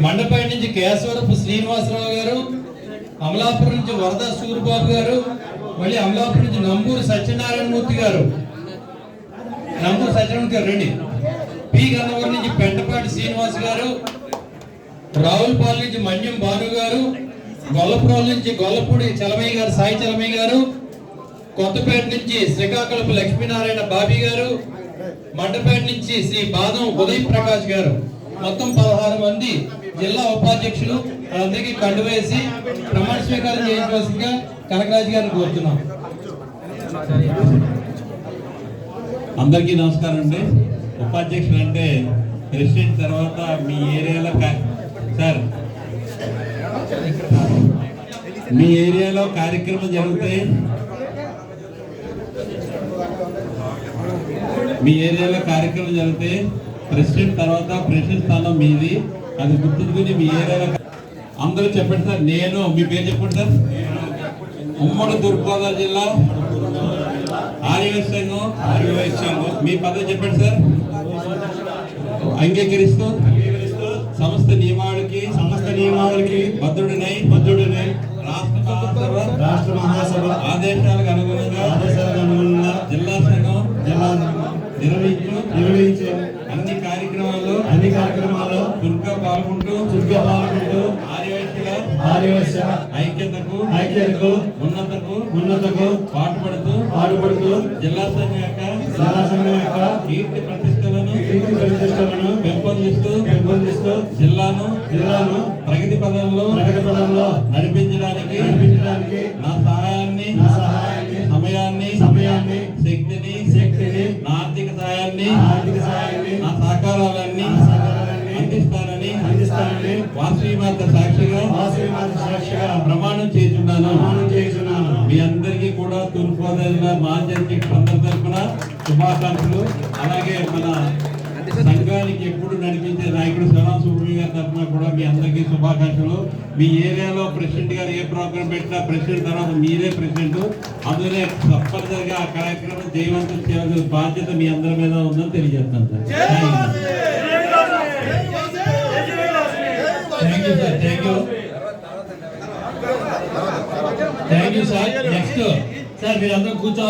మండపేట నుంచి కేశవరపు శ్రీనివాసరావు గారు, అమలాపురం నుంచి వరద సూరిబాబు గారు, మళ్ళీ అమలాపురం నుంచి నంబూరు సత్యనారాయణమూర్తి గారు, రండి. పి గన్నవరం నుంచి పెంటపాటి శ్రీనివాస్ గారు, రావులపాలెం నుంచి మన్యం భాను గారు, గొల్లపురం నుంచి గొల్లపూడి చలమయ్య గారు, సాయి చలమయ్య గారు, కొత్తపేట నుంచి శ్రీకాకుళపు లక్ష్మీనారాయణ బాబీ గారు, మండపేట నుంచి శ్రీ బాదం ఉదయ్ ప్రకాష్ గారు, మొత్తం 16 మంది జిల్లా ఉపాధ్యక్షులు. వాళ్ళందరికీ కండు వేసి ప్రమాణ స్వీకారం చేయించవలసిందిగా కనకరాజు గారిని కోరుతున్నాం. అందరికీ నమస్కారం అండి. ఉపాధ్యక్షులు అంటే ప్రెసిడెంట్ తర్వాత మీ ఏరియాలో సార్ మీ ఏరియాలో కార్యక్రమం జరుగుతాయి. ప్రెసిడెంట్ తర్వాత ప్రెసిడెంట్ స్థానం మీది, అది గుర్తుంచుకుని మీ ఏరియాలో అందరూ చెప్పండి సార్. నేను మీ పేరు చెప్పండి సార్. ఉమ్మడి తూర్పుగోదావరి జిల్లా ఆర్యవైశ్య సంఘం మీ పదవి చెప్పండి సార్. అంగీకరిస్తూ సమస్త నియమావళికి భద్రుడినై రాష్ట్ర మహాసభ ఆదేశాలకు అనుగుణంగా జిల్లా సంఘం నిర్వహించు అన్ని కార్యక్రమాల్లో చురుగ్గా పాల్గొంటూ ఆర్యవైశ్య ఐక్యతకు ఉన్నతకు పాటుపడుతూ జిల్లా సంఘం యొక్క కీర్తి ప్రతిష్టలను పెంపొందిస్తూ జిల్లాను ప్రగతి పదంలో నడిపించడానికి నా సహాయాన్ని సమయాన్ని శక్తిని నా ఆర్థిక సహాయాన్ని నా సహకారాలన్నీ అందిస్తానని వాసవిమాత సాక్షిగా ప్రమాణం చేస్తున్నాను. మీ అందరికీ కూడా తూర్పుగోదావరి జిల్లా మాజీ అధ్యక్షులు అందరి తరఫున శుభాకాంక్షలు. అలాగే మన సంఘానికి ఎప్పుడు నడిపించే నాయకుడు శివరాం సుబ్రహ్మణ్యం గారి తరఫున కూడా మీ అందరికీ శుభాకాంక్షలు. మీ ఏరియాలో ప్రెసిడెంట్ గారు ఏ ప్రోగ్రాం పెట్టినా ప్రెసిడెంట్ తర్వాత మీరే ప్రెసిడెంట్, అందులో తప్పనిసరిగా ఆ కార్యక్రమం జయవంతం చేయాల్సిన బాధ్యత మీ అందరి మీద ఉందని తెలియజేస్తాను sir. Thank you sir. Next sir మీరందరూ కూర్చోవాలి.